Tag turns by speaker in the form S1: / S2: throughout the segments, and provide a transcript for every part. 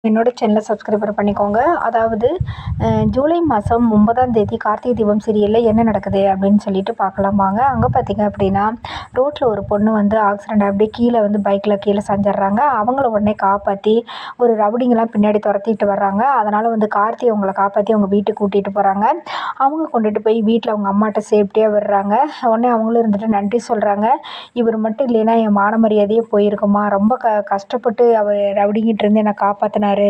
S1: என்னோட சேனலை சப்ஸ்கிரைபர் பண்ணிக்கோங்க. அதாவது ஜூலை மாதம் 9ஆம் தேதி கார்த்திகை தீபம் சீரியலில் என்ன நடக்குது அப்படின்னு சொல்லிட்டு பார்க்கலாம் வாங்க. அங்கே பார்த்தீங்க அப்படின்னா ரோட்டில் ஒரு பொண்ணு வந்து ஆக்சிடெண்ட் அப்படியே கீழே வந்து பைக்கில் கீழே சாஞ்சிடுறாங்க. அவங்கள உடனே காப்பாற்றி ஒரு ரவுடிங்கெல்லாம் பின்னாடி துரத்திட்டு வர்றாங்க. அதனால் வந்து கார்த்தி அவங்கள காப்பாற்றி அவங்க வீட்டுக்கு கூட்டிகிட்டு போகிறாங்க. அவங்க கொண்டுட்டு போய் வீட்டில் அவங்க அம்மாட்ட சேஃப்டியாக விடுறாங்க. உடனே அவங்களும் இருந்துட்டு நன்றி சொல்கிறாங்க. இவர் மட்டும் இல்லைன்னா என் மான மரியாதையே போயிருக்குமா, ரொம்ப கஷ்டப்பட்டு அவர் ரவுடிங்கிட்ட இருந்து என்னை காப்பாற்றினாரு,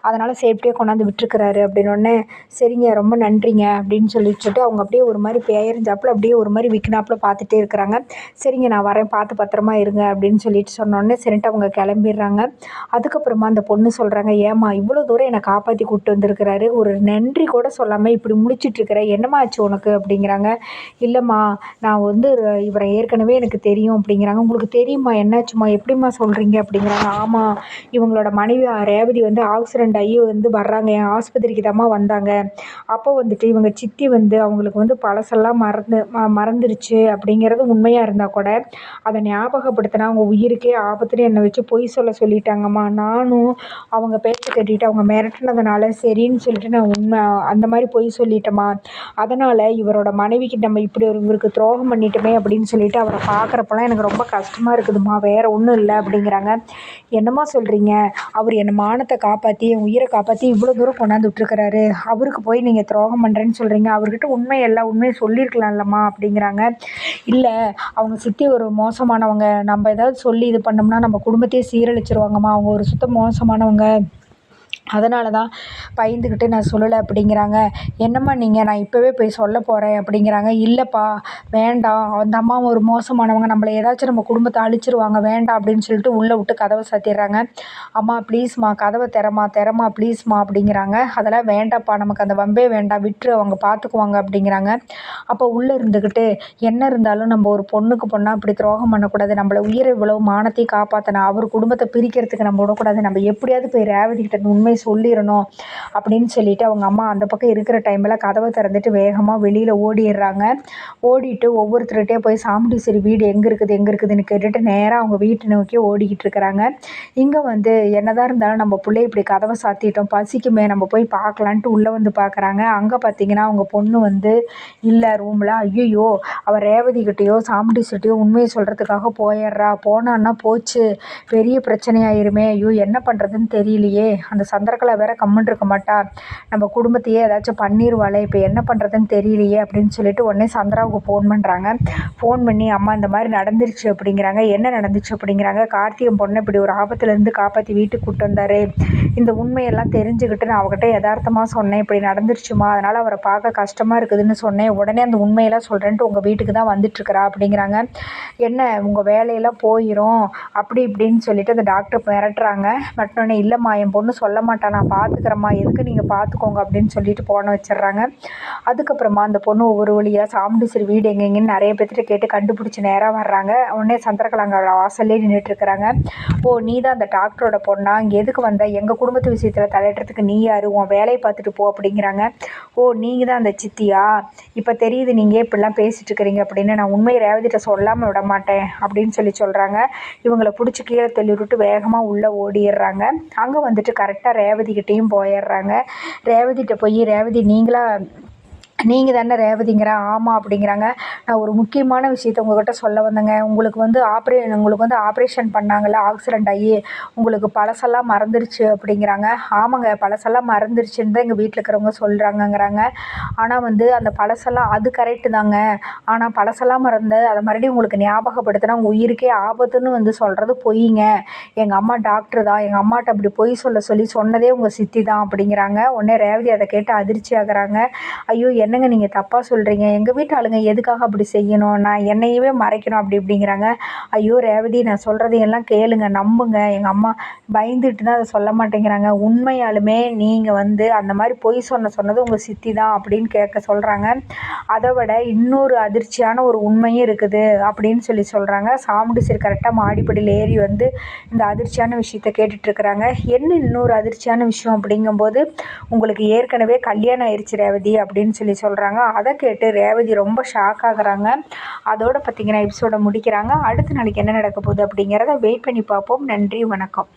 S1: அதனால் சேஃப்டியாக கொண்டாந்து விட்டுருக்கிறாரு அப்படின்னோடனே சரிங்க ரொம்ப நன்றிங்க அப்படின்னு சொல்லிட்டு அவங்க அப்படியே ஒரு மாதிரி பெயர்ந்தாப்புல அப்படியே ஒரு மாதிரி விற்கினாப்புல பார்த்துட்டே இருக்கிறாங்க. சரிங்க நான் வரேன், பார்த்து பத்திரமா இருங்க அப்படின்னு சொல்லிட்டு சொன்னோடனே சரின்ட்டு அவங்க கிளம்பிடுறாங்க. அதுக்கப்புறமா அந்த பொண்ணு சொல்கிறாங்க, ஏம்மா இவ்வளோ தூரம் என்னை காப்பாற்றி கூப்பிட்டு வந்திருக்கிறாரு, ஒரு நன்றி கூட சொல்லாமல் இப்படி முடிச்சிட்ருக்கிற, என்னம்மா ஆச்சு உனக்கு அப்படிங்கிறாங்க. இல்லைம்மா நான் வந்து இவரை ஏற்கனவே எனக்கு தெரியும் அப்படிங்கிறாங்க. உங்களுக்கு தெரியுமா, என்னாச்சும்மா, எப்படிம்மா சொல்கிறீங்க அப்படிங்கிறாங்க. ஆமாம், இவங்களோட மனைவி ரேவதி வந்து ஆக்சிடெண்ட் ஆகி வந்து வர்றாங்க, என் ஆஸ்பத்திரிக்கு தாம்மா வந்தாங்க. அப்போ வந்துட்டு இவங்க சித்தி வந்து அவங்களுக்கு வந்து பழசெல்லாம் மறந்துருச்சு அப்படிங்கிறது உண்மையாக இருந்தால் கூட அதை ஞாபகப்படுத்தினா அவங்க உயிருக்கே ஆபத்துன்னு என்னை வச்சு பொய் சொல்லிட்டாங்கம்மா. நானும் அவங்க பேச்சை கட்டிட்டு அவங்க மிரட்டினதுனால சரின்னு சொல்லிட்டு நான் உண்மை அந்த மாதிரி பொய் சொல்லிட்டேம்மா. அதனால் இவரோட மனைவிக்கு நம்ம இப்படி இவருக்கு துரோகம் பண்ணிட்டோமே அப்படின்னு சொல்லிட்டு அவரை பார்க்குறப்பெல்லாம் எனக்கு ரொம்ப கஷ்டமாக இருக்குதும்மா, வேறு ஒன்றும் இல்லை அப்படிங்கிறாங்க. என்னம்மா சொல்கிறீங்க, அவர் என் மானத்தை காப்பாற்றி என் உயிரை காப்பாற்றி இவ்வளோ தூரம் கொண்டாந்து விட்டுருக்கிறாரு, அவருக்கு போய் நீங்கள் துரோகம் பண்ணுறேன்னு சொல்கிறீங்க, அவர்கிட்ட எல்லா உண்மையை சொல்லியிருக்கலாம்லம்மா அப்படிங்கிறாங்க. இல்லை, அவங்க சித்தி ஒரு மோசமானவங்க, நம்ம ஏதாவது சொல்லி இது பண்ணோம்னா நம்ம குடும்பத்தையே சீரழிச்சிருவாங்கம்மா, அவங்க ஒரு சுத்த மோசமானவங்க, அதனால தான் பயந்துக்கிட்டு நான் சொல்லலை அப்படிங்கிறாங்க. என்னம்மா நீங்கள், நான் இப்போவே போய் சொல்ல போகிறேன் அப்படிங்கிறாங்க. இல்லைப்பா வேண்டாம், அந்த அம்மா ஒரு மோசமானவங்க, நம்மளை ஏதாச்சும் நம்ம குடும்பத்தை அழிச்சிருவாங்க, வேண்டாம் அப்படின்னு சொல்லிட்டு உள்ளே விட்டு கதவை சாத்திடுறாங்க. அம்மா ப்ளீஸ்மா கதவை திறமா ப்ளீஸ்மா அப்படிங்கிறாங்க. அதெல்லாம் வேண்டாம்ப்பா, நமக்கு அந்த வம்பே வேண்டாம், விட்டுரு, அவங்க பார்த்துக்குவாங்க அப்படிங்கிறாங்க. அப்போ உள்ளே இருந்துக்கிட்டு என்ன இருந்தாலும் நம்ம ஒரு பொண்ணுக்கு பொண்ணாக இப்படி துரோகம் பண்ணக்கூடாது, நம்மளை உயிரை இவ்வளவு மானத்தையும் காப்பாற்றினா அவர் குடும்பத்தை பிரிக்கிறதுக்கு நம்ம விடக்கூடாது, நம்ம எப்படியாவது போய் ரேவதிக்கிட்ட உண்மை சொல்லிடணும் அப்படின்னு சொல்லிட்டு அவங்க அம்மா அந்த பக்கம் இருக்கிற டைமில் கதவை திறந்துட்டு வேகமாக வெளியில் ஓடிடுறாங்க. ஓடிட்டு ஒவ்வொருத்தருகிட்டே போய் சாமுண்டீஸ்வரி வீடு எங்கே இருக்குதுன்னு கேட்டுட்டு நேராக அவங்க வீட்டை நோக்கி ஓடிக்கிட்டு இருக்கிறாங்க. இங்கே வந்து என்னதான் இருந்தாலும் நம்ம பிள்ளை இப்படி கதவை சாத்திட்டோம், பசிக்குமே நம்ம போய் பார்க்கலான்ட்டு உள்ளே வந்து பார்க்குறாங்க. அங்கே பார்த்தீங்கன்னா அவங்க பொண்ணு வந்து இல்லை ரூமில். ஐயோ, அவள் ரேவதிக்கிட்டேயோ சாமுண்டீஸ்வரிட்டையோ உண்மையை சொல்கிறதுக்காக போயிடுறா, போனான்னா போச்சு, பெரிய பிரச்சனையாயிருமே, ஐயோ என்ன பண்ணுறதுன்னு தெரியலையே, அந்த சந்திரகலா வேற கம்முன்னு இருக்க மாட்டா, நம்ம குடும்பத்தையே ஏதாச்சும் பண்ணிடுவாளே, இப்போ என்ன பண்ணுறதுன்னு தெரியலையே அப்படின்னு சொல்லிட்டு உடனே சந்திராவுக்கு ஃபோன் பண்ணுறாங்க. ஃபோன் பண்ணி அம்மா இந்த மாதிரி நடந்துருச்சு அப்படிங்கிறாங்க. என்ன நடந்துச்சு அப்படிங்கிறாங்க. கார்த்திகை பொண்ணை இப்படி ஒரு ஆபத்துலேருந்து காப்பாற்றி வீட்டுக்கு கூப்பிட்டு வந்தார், இந்த உண்மையெல்லாம் தெரிஞ்சுக்கிட்டு நான் அவகிட்ட யதார்த்தமாக சொன்னேன், இப்படி நடந்துருச்சுமா, அதனால் அவரை பார்க்க கஷ்டமாக இருக்குதுன்னு சொன்னேன், உடனே அந்த உண்மையெல்லாம் சொல்கிறேன்ட்டு உங்கள் வீட்டுக்கு தான் வந்துட்டுருக்குறா அப்படிங்கிறாங்க. என்ன உங்கள் வேலையெல்லாம் போயிடும் அப்படி இப்படின்னு சொல்லிட்டு அந்த டாக்டர் மிரட்டுறாங்க. மற்றொன்னே இல்லைம்மா என் பொண்ணு சொல்ல மாட்டா, நான் பார்த்துக்கிறேம்மா, எதுக்கு நீங்கள் பார்த்துக்கோங்க அப்படின்னு சொல்லிட்டு போன வச்சிடுறாங்க. அதுக்கப்புறமா அந்த பொண்ணு ஒவ்வொரு வழியாக சாமுண்டீஸ்வரி வீடு எங்கெங்கன்னு நிறைய பேர்த்திட்ட கேட்டு கண்டுபிடிச்சி நேராக வர்றாங்க. உடனே சந்திரகலாங்க வாசல்லே நின்றுட்டுருக்குறாங்க. ஓ நீ தான் அந்த டாக்டரோட பொண்ணா, இங்கே எதுக்கு வந்த, எங்கள் குடும்பத்து விஷயத்தில் தலையிடுறதுக்கு நீ யார், உன் வேலையை பார்த்துட்டு போ அப்படிங்கிறாங்க. ஓ நீங்கள் தான் அந்த சித்தியா, இப்போ தெரியுது நீங்கள் இப்படிலாம் பேசிகிட்டு இருக்கிறீங்க அப்படின்னு, நான் உண்மையை ரேவதிட்ட சொல்லாமல் விட மாட்டேன் அப்படின்னு சொல்கிறாங்க. இவங்களை பிடிச்சி கீழே தள்ளி விட்டுட்டு வேகமாக உள்ளே ஓடிடுறாங்க. அங்கே வந்துட்டு கரெக்டாக ரேவதிக்கிட்டேயும் போயிடுறாங்க. ரேவதிகிட்ட போய் ரேவதி நீங்கள் தானே ரேவதிங்கிறா, ஆமாம் அப்படிங்கிறாங்க. நான் ஒரு முக்கியமான விஷயத்த உங்கள்கிட்ட சொல்ல வந்தேங்க, உங்களுக்கு வந்து ஆப்ரேஷன் பண்ணாங்கள்ல ஆக்சிடெண்ட் ஆகி, உங்களுக்கு பழசெல்லாம் மறந்துருச்சு அப்படிங்கிறாங்க. ஆமாங்க பழசெல்லாம் மறந்துருச்சுன்னு தான் எங்கள் வீட்டில் இருக்கிறவங்க சொல்கிறாங்கங்கிறாங்க. ஆனால் வந்து அந்த பழசெல்லாம் அது கரெக்டு தாங்க, ஆனால் பழசெல்லாம் மறந்து அதை மறுபடியும் உங்களுக்கு ஞாபகப்படுத்தினா உங்கள் உயிருக்கே ஆபத்துன்னு வந்து சொல்கிறது பொய்ங்க, எங்கள் அம்மா டாக்டர் தான், எங்கள் அம்மாட்ட அப்படி பொய் சொல்லி சொன்னதே உங்கள் சித்தி தான் அப்படிங்கிறாங்க. உடனே ரேவதி அதை கேட்டு அதிர்ச்சி ஆகுறாங்க. ஐயோ என்னங்க நீங்கள் தப்பாக சொல்கிறீங்க, எங்கள் வீட்டு ஆளுங்க எதுக்காக அப்படி செய்யணும், நான் என்னையவே மறைக்கணும் அப்படி இப்படிங்கிறாங்க. ஐயோ ரேவதி நான் சொல்கிறதையெல்லாம் கேளுங்க, நம்புங்க, எங்கள் அம்மா பயந்துட்டு தான் அதை சொல்ல மாட்டேங்கிறாங்க, உண்மையாலுமே நீங்கள் வந்து அந்த மாதிரி பொய் சொன்னது உங்கள் சித்தி தான் அப்படின்னு சொல்கிறாங்க. அதை விட இன்னொரு அதிர்ச்சியான ஒரு உண்மையும் இருக்குது அப்படின்னு சொல்கிறாங்க. சாமுண்டீஸ்வரி கரெக்டாக மாடிப்படியில் ஏறி வந்து இந்த அதிர்ச்சியான விஷயத்த கேட்டுட்ருக்குறாங்க. என்ன இன்னொரு அதிர்ச்சியான விஷயம் அப்படிங்கும்போது, உங்களுக்கு ஏற்கனவே கல்யாணம் ஆயிடுச்சு ரேவதி அப்படின்னு சொல்கிறாங்க. அதை கேட்டு ரேவதி ரொம்ப ஷாக் ஆகுறாங்க. அதோடு பார்த்திங்கன்னா எபிசோடை முடிக்கிறாங்க. அடுத்த நாளைக்கு என்ன நடக்க போகுது அப்படிங்கிறத வெயிட் பண்ணி பார்ப்போம். நன்றி, வணக்கம்.